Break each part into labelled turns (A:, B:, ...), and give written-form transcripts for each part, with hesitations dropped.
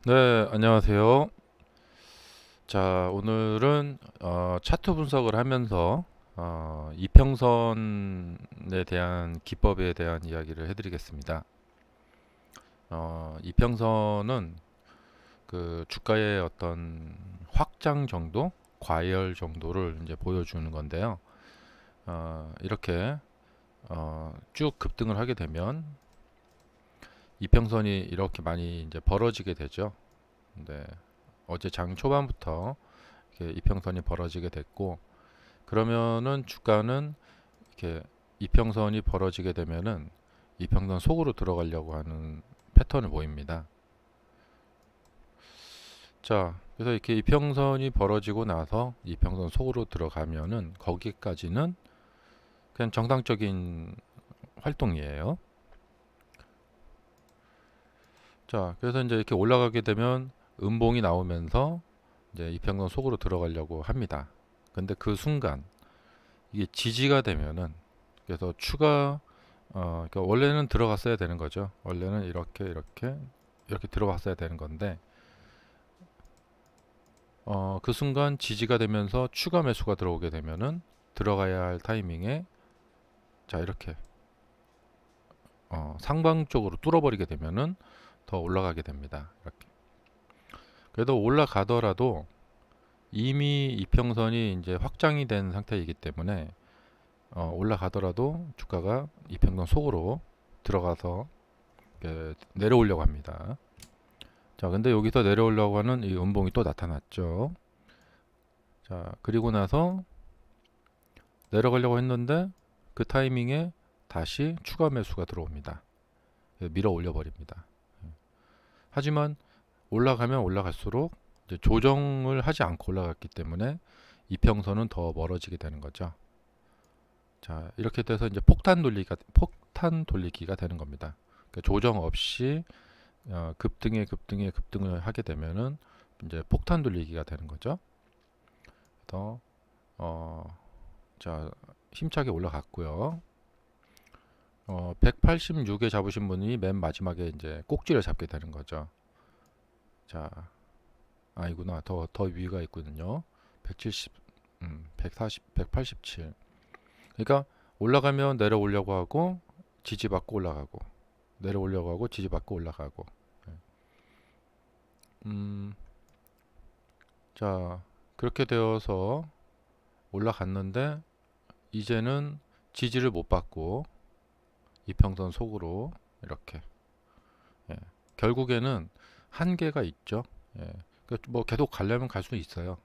A: 네, 안녕하세요. 자, 오늘은 차트 분석을 하면서 이평선에 대한 기법에 대한 이야기를 해드리겠습니다. 이평선은 그 주가의 어떤 확장 정도, 과열 정도를 이제 보여주는 건데요. 이렇게 쭉 급등을 하게 되면 이평선이 이렇게 많이 이제 벌어지게 되죠. 네, 어제 장 초반부터 이렇게 이평선이 벌어지게 됐고, 그러면은 주가는 이렇게 이평선이 벌어지게 되면은 이평선 속으로 들어가려고 하는 패턴을 보입니다. 자, 그래서 이렇게 이평선이 벌어지고 나서 이평선 속으로 들어가면은 거기까지는 그냥 정상적인 활동이에요. 자, 그래서 이제 이렇게 올라가게 되면 음봉이 나오면서 이제 이평선 속으로 들어가려고 합니다. 근데 그 순간 이게 지지가 되면은, 그래서 추가 그러니까 원래는 들어갔어야 되는 거죠. 원래는 이렇게 들어갔어야 되는 건데 그 순간 지지가 되면서 추가 매수가 들어오게 되면은 들어가야 할 타이밍에, 자, 이렇게 상방 쪽으로 뚫어버리게 되면은 더 올라가게 됩니다. 이렇게. 그래도 올라가더라도 이미 이평선이 이제 확장이 된 상태이기 때문에 올라가더라도 주가가 이평선 속으로 들어가서 내려오려고 합니다. 자, 근데 여기서 내려오려고 하는 이 음봉이 또 나타났죠. 자, 그리고 나서 내려가려고 했는데 그 타이밍에 다시 추가 매수가 들어옵니다. 밀어 올려 버립니다. 하지만 올라가면 올라갈수록 이제 조정을 하지 않고 올라갔기 때문에 이평선은 더 멀어지게 되는 거죠. 자, 이렇게 돼서 이제 폭탄 돌리기가 되는 겁니다. 그러니까 조정 없이 급등을 하게 되면은 이제 폭탄 돌리기가 되는 거죠. 그래서 어, 자, 힘차게 올라갔고요. 186에 잡으신 분이 맨 마지막에 이제 꼭지를 잡게 되는 거죠. 자, 아니구나. 더 위가 있거든요. 170, 140, 187. 그러니까 올라가면 내려오려고 하고 지지받고 올라가고, 내려오려고 하고 지지받고 올라가고. 음, 자, 그렇게 되어서 올라갔는데 이제는 지지를 못 받고 이평선 속으로 이렇게, 예. 결국에는 한계가 있죠. 예. 뭐 계속 가려면 갈 수 있어요.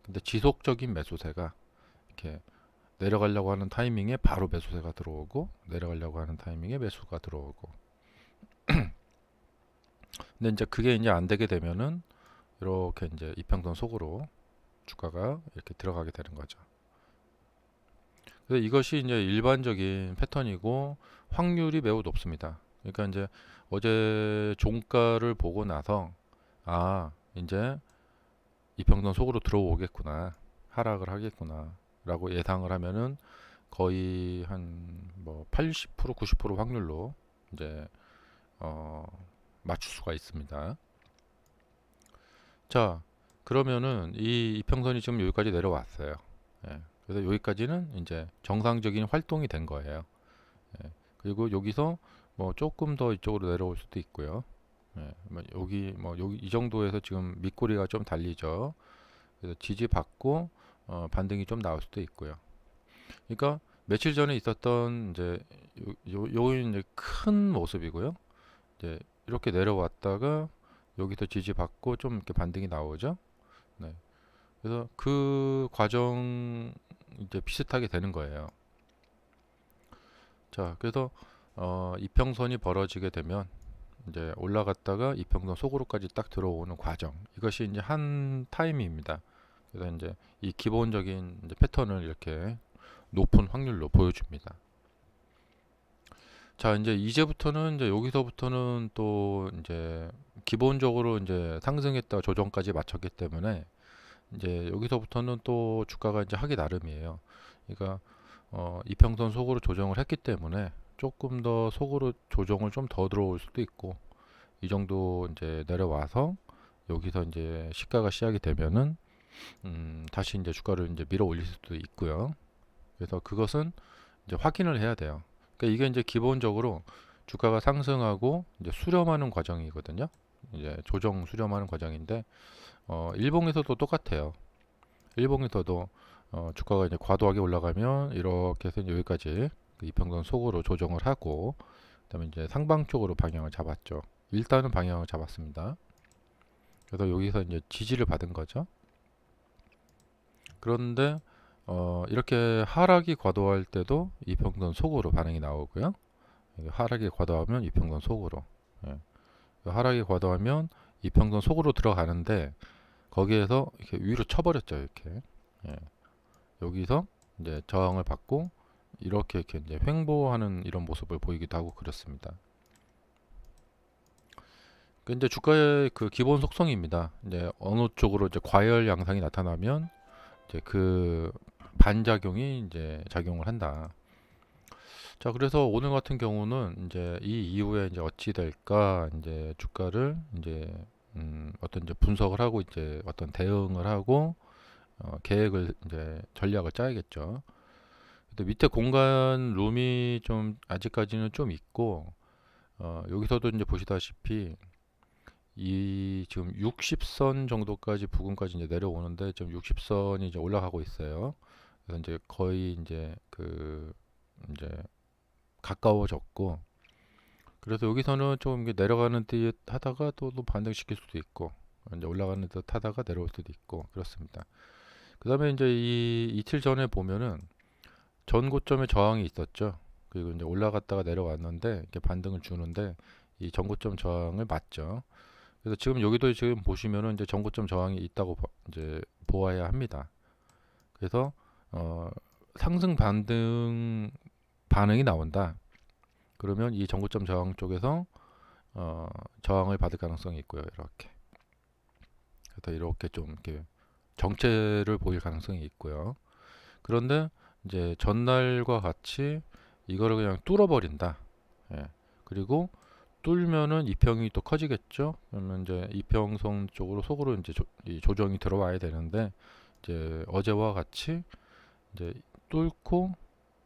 A: 근데 지속적인 매수세가 이렇게 내려가려고 하는 타이밍에 바로 매수세가 들어오고, 내려가려고 하는 타이밍에 매수가 들어오고. 근데 이제 그게 이제 안 되게 되면은 이렇게 이제 이평선 속으로 주가가 이렇게 들어가게 되는 거죠. 그래서 이것이 이제 일반적인 패턴이고 확률이 매우 높습니다. 그러니까 이제 어제 종가를 보고 나서, 이제 이평선 속으로 들어오겠구나, 하락을 하겠구나 라고 예상을 하면은 거의 한 뭐 80% 90% 확률로 이제 어 맞출 수가 있습니다. 자, 그러면은 이 이평선이 지금 여기까지 내려왔어요. 예. 그래서 여기까지는 이제 정상적인 활동이 된 거예요. 예. 그리고 여기서 뭐 조금 더 이쪽으로 내려올 수도 있고요. 예. 여기 이 정도에서 지금 밑꼬리가 좀 달리죠. 그래서 지지받고 반등이 좀 나올 수도 있고요. 그러니까 며칠 전에 있었던 이제 이제 큰 모습이고요. 이제 이렇게 내려왔다가 여기서 지지받고 좀 이렇게 반등이 나오죠. 네. 그래서 그 과정 이제 비슷하게 되는 거예요. 자, 그래서 이평선이 벌어지게 되면 이제 올라갔다가 이평선 속으로까지 딱 들어오는 과정. 이것이 이제 한 타임입니다. 그래서 이제 이 기본적인 이제 패턴을 이렇게 높은 확률로 보여줍니다. 자, 이제부터는 이제 여기서부터는 또 이제 기본적으로 이제 상승했다 조정까지 마쳤기 때문에 이제 여기서부터는 또 주가가 이제 하기 나름이에요. 그러니까 이평선 속으로 조정을 했기 때문에 조금 더 속으로 조정을 좀 더 들어올 수도 있고, 이 정도 이제 내려와서 여기서 이제 시가가 시작이 되면은 다시 이제 주가를 이제 밀어 올릴 수도 있고요. 그래서 그것은 이제 확인을 해야 돼요. 그러니까 이게 이제 기본적으로 주가가 상승하고 이제 수렴하는 과정이거든요. 이제 조정 수렴하는 과정인데 일봉에서도 똑같아요. 일봉에서도 주가가 이제 과도하게 올라가면 이렇게 해서 이제 여기까지 그 이평선 속으로 조정을 하고 그다음에 이제 상방 쪽으로 방향을 잡았죠. 일단은 방향을 잡았습니다. 그래서 여기서 이제 지지를 받은 거죠. 그런데 이렇게 하락이 과도할 때도 이평선 속으로 반응이 나오고요. 하락이 과도하면 이평선 속으로. 예. 하락이 과도하면 이평선 속으로 들어가는데 거기에서 이렇게 위로 쳐버렸죠. 이렇게. 예. 여기서 이제 저항을 받고 이렇게 이제 횡보하는 이런 모습을 보이기도 하고 그렇습니다. 그 이제 주가의 그 기본 속성입니다. 이제 어느 쪽으로 이제 과열 양상이 나타나면 이제 그 반작용이 이제 작용을 한다. 자, 그래서 오늘 같은 경우는 이제 이 이후에 이제 어찌 될까 이제 주가를 이제 어떤 이제 분석을 하고 이제 어떤 대응을 하고 계획을 이제 전략을 짜야겠죠. 근데 밑에 공간 룸이 좀 아직까지는 좀 있고 여기서도 이제 보시다시피 이 지금 60선 정도까지 부근까지 이제 내려오는데 지금 60선이 이제 올라가고 있어요. 그래서 이제 거의 이제 그 이제 가까워졌고 그래서 여기서는 좀 이게 내려가는 듯 하다가 또 반등시킬 수도 있고 이제 올라가는 듯 하다가 내려올 수도 있고 그렇습니다. 그다음에 이제 이 이틀 전에 보면은 전 고점에 저항이 있었죠. 그리고 이제 올라갔다가 내려왔는데 이렇게 반등을 주는데 이 전고점 저항을 맞죠. 그래서 지금 여기도 지금 보시면은 이제 전고점 저항이 있다고 이제 보아야 합니다. 그래서 상승 반등 반응이 나온다. 그러면 이 전고점 저항 쪽에서 저항을 받을 가능성이 있고요. 이렇게. 그래서 이렇게 좀 이렇게 정체를 보일 가능성이 있고요. 그런데 이제 전날과 같이 이거를 그냥 뚫어버린다. 예. 그리고 뚫면은 이평이 또 커지겠죠. 그러면 이제 이평선 쪽으로 속으로 이제 이 조정이 들어와야 되는데 이제 어제와 같이 이제 뚫고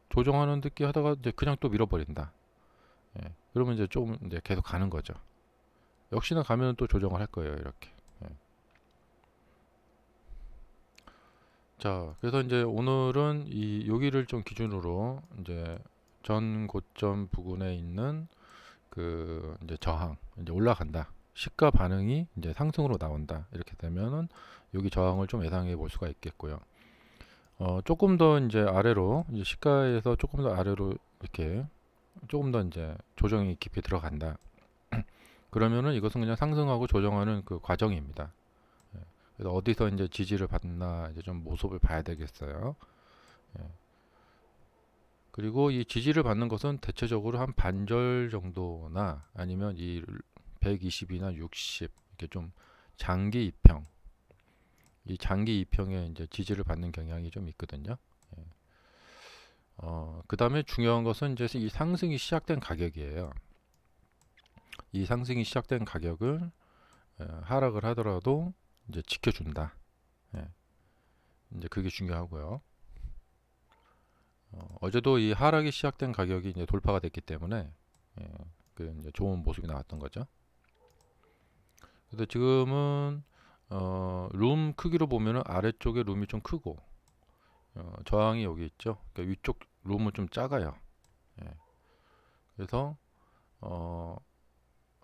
A: 조정하는 듯이 하다가 이제 그냥 또 밀어버린다. 예. 그러면 이제 좀 이제 계속 가는 거죠. 역시나 가면 또 조정을 할 거예요. 이렇게. 예. 자, 그래서 이제 오늘은 이 여기를 좀 기준으로 이제 전 고점 부근에 있는 그 이제 저항 이제 올라간다. 시가 반응이 이제 상승으로 나온다. 이렇게 되면은 여기 저항을 좀 예상해 볼 수가 있겠고요. 조금 더 이제 아래로 이제 시가에서 조금 더 아래로 이렇게 조금 더 이제 조정이 깊이 들어간다. 그러면은 이것은 그냥 상승하고 조정하는 그 과정입니다. 예. 그래서 어디서 이제 지지를 받나 이제 좀 모습을 봐야 되겠어요. 예. 그리고 이 지지를 받는 것은 대체적으로 한 반절 정도나 아니면 이 120이나 60 이렇게 좀 장기 이평, 이 장기 이평에 이제 지지를 받는 경향이 좀 있거든요. 예. 그 다음에 중요한 것은 이제 이 상승이 시작된 가격이에요. 이 상승이 시작된 가격을 하락을 하더라도 이제 지켜준다. 예. 이제 그게 중요하고요. 어제도 이 하락이 시작된 가격이 이제 돌파가 됐기 때문에 예, 그 이제 좋은 모습이 나왔던 거죠. 그래서 지금은 룸 크기로 보면은 아래쪽에 룸이 좀 크고 저항이 여기 있죠. 그러니까 위쪽 룸은 좀 작아요. 예. 그래서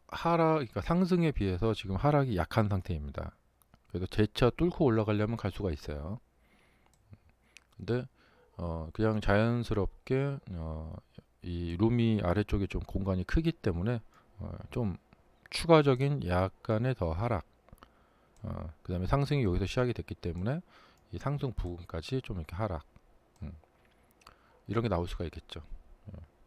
A: 하락, 그러니까 상승에 비해서 지금 하락이 약한 상태입니다. 그래서 재차 뚫고 올라가려면 갈 수가 있어요. 근데 그냥 자연스럽게 이 룸이 아래쪽에 좀 공간이 크기 때문에 좀 추가적인 약간의 더 하락 그 다음에 상승이 여기서 시작이 됐기 때문에 이 상승 부분까지 좀 이렇게 하락 이런 게 나올 수가 있겠죠.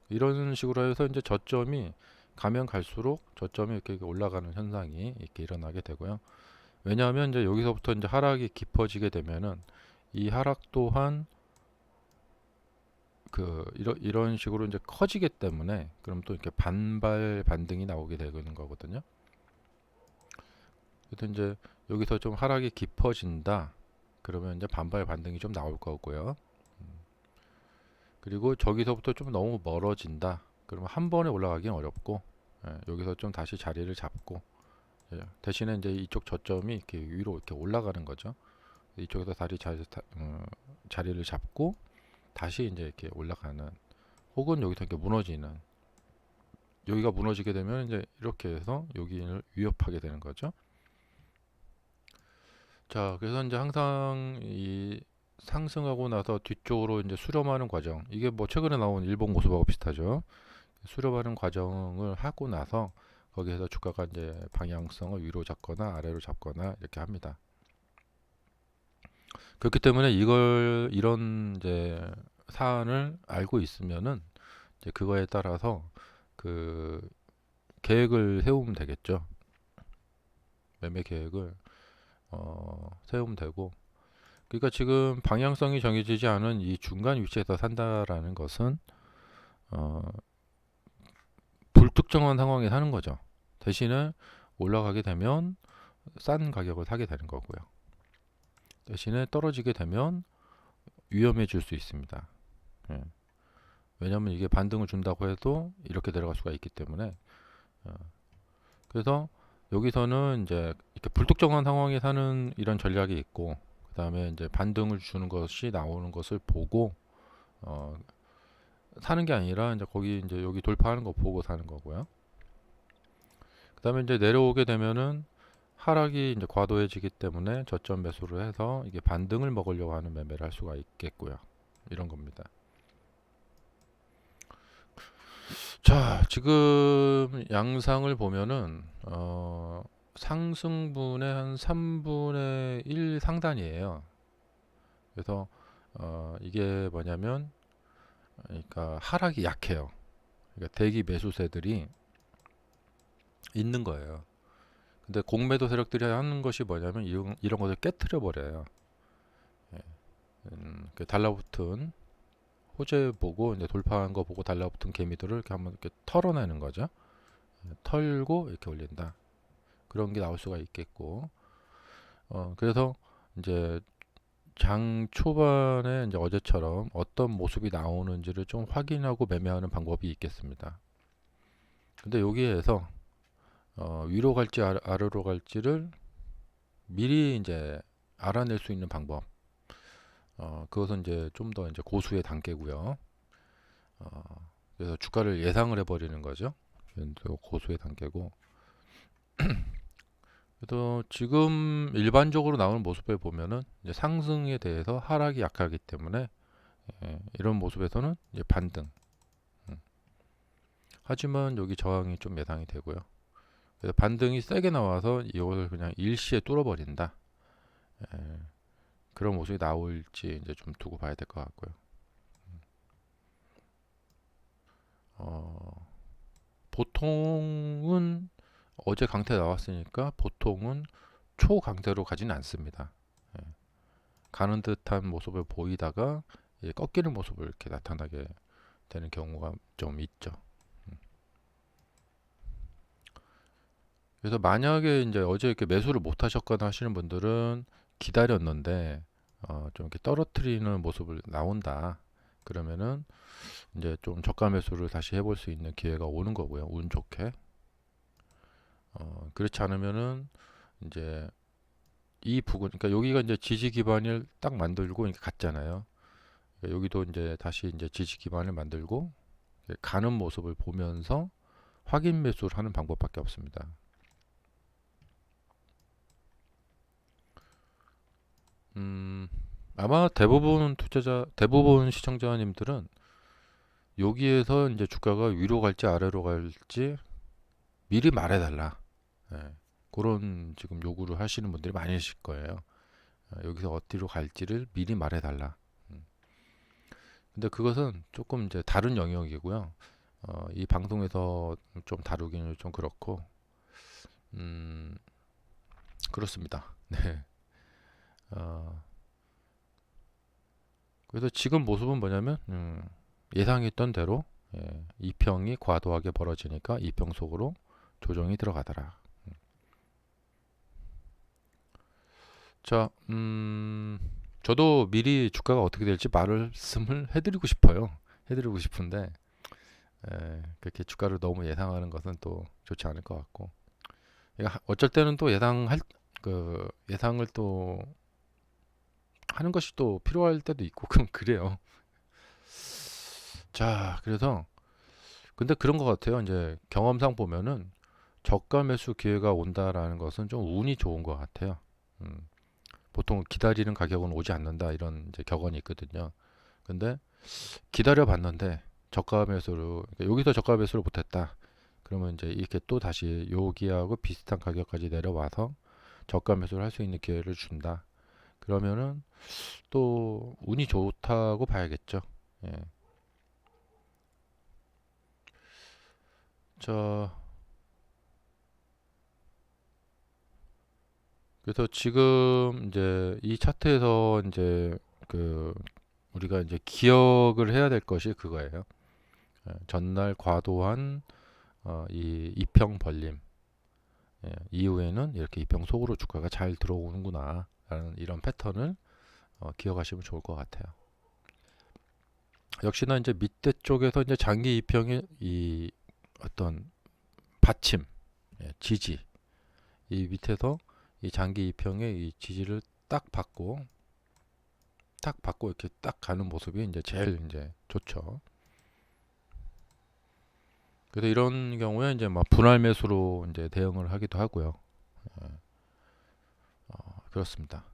A: 이런 식으로 해서 이제 저점이 가면 갈수록 저점이 이렇게 올라가는 현상이 이렇게 일어나게 되고요. 왜냐하면 이제 여기서부터 이제 하락이 깊어지게 되면은 이 하락 또한 그 이런 식으로 이제 커지기 때문에 그럼 또 이렇게 반발 반등이 나오게 되는 거거든요. 그래서 이제 여기서 좀 하락이 깊어진다. 그러면 이제 반발 반등이 좀 나올 거고요. 그리고 저기서부터 좀 너무 멀어진다. 그러면 한 번에 올라가기는 어렵고, 여기서 좀 다시 자리를 잡고, 대신에 이제 이쪽 저점이 이렇게 위로 이렇게 올라가는 거죠. 이쪽에서 자리를 잡고 다시 이제 이렇게 올라가는, 혹은 여기서 이렇게 무너지는, 여기가 무너지게 되면 이제 이렇게 해서 여기를 위협하게 되는 거죠. 자, 그래서 이제 항상 이 상승하고 나서 뒤쪽으로 이제 수렴하는 과정, 이게 뭐 최근에 나온 일본 모습하고 비슷하죠. 수렴하는 과정을 하고 나서 거기에서 주가가 이제 방향성을 위로 잡거나 아래로 잡거나 이렇게 합니다. 그렇기 때문에 이런 이제 사안을 알고 있으면은 이제 그거에 따라서 그 계획을 세우면 되겠죠. 매매 계획을 세우면 되고, 그러니까 지금 방향성이 정해지지 않은 이 중간 위치에서 산다라는 것은 어, 불특정한 상황에 사는 거죠. 대신에 올라가게 되면 싼 가격을 사게 되는 거고요. 대신에 떨어지게 되면 위험해질 수 있습니다. 예. 왜냐하면 이게 반등을 준다고 해도 이렇게 내려갈 수가 있기 때문에, 어, 그래서 여기서는 이제 이렇게 불특정한 상황에 사는 이런 전략이 있고, 그 다음에 이제 반등을 주는 것이 나오는 것을 보고 어, 사는 게 아니라 이제 거기 이제 여기 돌파하는 거 보고 사는 거고요. 그 다음에 이제 내려오게 되면은 하락이 이제 과도해지기 때문에 저점 매수를 해서 이게 반등을 먹으려고 하는 매매를 할 수가 있겠고요. 이런 겁니다. 자, 지금 양상을 보면은 상승분의 한 3분의 1 상단이에요. 그래서 이게 뭐냐면, 그러니까 하락이 약해요. 그러니까 대기 매수세들이 있는 거예요. 근데 공매도 세력들이 하는 것이 뭐냐면 이런 것을 깨트려 버려요. 예. 그 달라붙은 호재 보고 이제 돌파한 거 보고 달라붙은 개미들을 이렇게 한번 이렇게 털어내는 거죠. 털고 이렇게 올린다. 그런 게 나올 수가 있겠고, 그래서 이제 장 초반에 이제 어제처럼 어떤 모습이 나오는지를 좀 확인하고 매매하는 방법이 있겠습니다. 근데 여기에서 위로 갈지 아래로 갈지를 미리 이제 알아낼 수 있는 방법, 그것은 이제 좀 더 이제 고수의 단계고요. 그래서 주가를 예상을 해버리는 거죠. 고수의 단계고. 그래서 지금 일반적으로 나오는 모습에 보면은 이제 상승에 대해서 하락이 약하기 때문에, 이런 모습에서는 이제 반등. 음. 하지만 여기 저항이 좀 예상이 되고요. 그래서 반등이 세게 나와서 이것을 그냥 일시에 뚫어버린다. 예, 그런 모습이 나올지 이제 좀 두고 봐야 될 것 같고요. 어, 보통은 어제 강태 나왔으니까 보통은 초강태로 가진 않습니다. 예, 가는 듯한 모습을 보이다가 꺾이는 모습을 이렇게 나타나게 되는 경우가 좀 있죠. 그래서 만약에 이제 어제 이렇게 매수를 못 하셨거나 하시는 분들은 기다렸는데 좀 이렇게 떨어뜨리는 모습을 나온다. 그러면은 이제 좀 저가 매수를 다시 해볼 수 있는 기회가 오는 거고요. 운 좋게. 그렇지 않으면은 이제 이 부분, 그러니까 여기가 이제 지지 기반을 딱 만들고 이렇게 갔잖아요. 그러니까 여기도 이제 다시 이제 지지 기반을 만들고 가는 모습을 보면서 확인 매수를 하는 방법밖에 없습니다. 음, 아마 대부분 시청자님들은 여기에서 이제 주가가 위로 갈지 아래로 갈지 미리 말해달라. 예, 그런 지금 요구를 하시는 분들이 많으실 거예요. 여기서 어디로 갈지를 미리 말해달라. 음. 근데 그것은 조금 이제 다른 영역이고요. 이 방송에서 좀 다루기는 좀 그렇고, 음, 그렇습니다. 네. 어, 그래서 지금 모습은 뭐냐면, 예상했던 대로, 이평이 과도하게 벌어지니까 이평 속으로 조정이 들어가더라. 자, 저도 미리 주가가 어떻게 될지 말씀을 해드리고 싶어요. 해드리고 싶은데 그렇게 주가를 너무 예상하는 것은 또 좋지 않을 것 같고, 어쩔 때는 또 예상을 또 하는 것이 또 필요할 때도 있고 그럼 그래요. 자, 그래서 근데 그런 것 같아요. 이제 경험상 보면은 저가 매수 기회가 온다라는 것은 좀 운이 좋은 것 같아요. 음, 보통 기다리는 가격은 오지 않는다 이런 이제 격언이 있거든요. 근데 기다려 봤는데 저가 매수로, 그러니까 여기서 저가 매수를 못했다. 그러면 이제 이렇게 또 다시 여기하고 비슷한 가격까지 내려와서 저가 매수를 할 수 있는 기회를 준다. 그러면은 또 운이 좋다고 봐야겠죠. 예. 자, 그래서 지금 이제 이 차트에서 이제 그 우리가 이제 기억을 해야 될 것이 그거예요. 전날 과도한 이 이평 벌림, 이후에는 이렇게 이평 속으로 주가가 잘 들어오는구나 라는 이런 패턴을 기억하시면 좋을 것 같아요. 역시나 이제 밑에 쪽에서 이제 장기 이평의 이 어떤 받침, 지지, 이 밑에서 이 장기 이평의 이 지지를 딱 받고 이렇게 딱 가는 모습이 이제 제일 이제 좋죠. 그래서 이런 경우에 이제 막 분할 매수로 이제 대응을 하기도 하고요. 그렇습니다.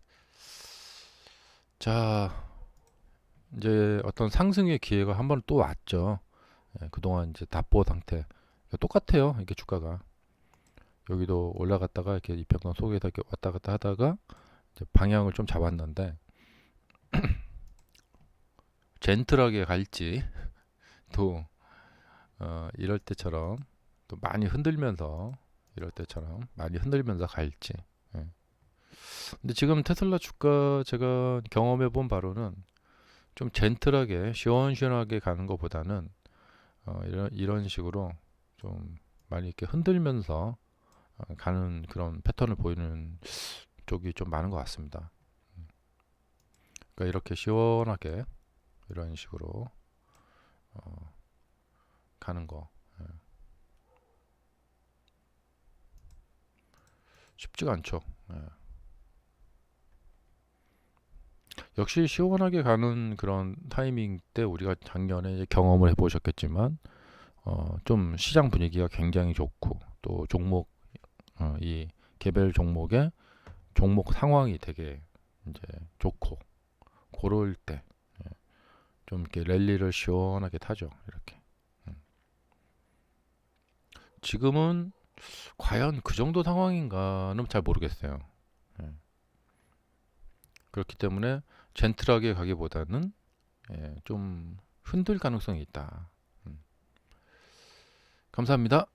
A: 자, 이제 어떤 상승의 기회가 한 번 또 왔죠. 그동안 이제 답보 상태 똑같아요. 이게 주가가 여기도 올라갔다가 이렇게 이평선 속에서 이렇게 왔다 갔다 하다가 이제 방향을 좀 잡았는데 젠틀하게 갈지 또 이럴 때처럼 또 많이 흔들면서 이럴 때처럼 많이 흔들면서 갈지. 예. 근데 지금 테슬라 주가 제가 경험해 본 바로는 좀 젠틀하게 시원시원하게 가는 것보다는 이런 식으로 좀 많이 이렇게 흔들면서 가는 그런 패턴을 보이는 쪽이 좀 많은 것 같습니다. 그러니까 이렇게 시원하게 이런 식으로 가는 거 쉽지가 않죠. 역시 시원하게 가는 그런 타이밍 때 우리가 작년에 이제 경험을 해보셨겠지만 좀 시장 분위기가 굉장히 좋고 또 종목 이 개별 종목의 종목 상황이 되게 이제 좋고 그럴 때 좀 이렇게 랠리를 시원하게 타죠. 이렇게. 지금은 과연 그 정도 상황인가는 잘 모르겠어요. 예. 그렇기 때문에 젠틀하게 가기보다는 좀 흔들 가능성이 있다. 감사합니다.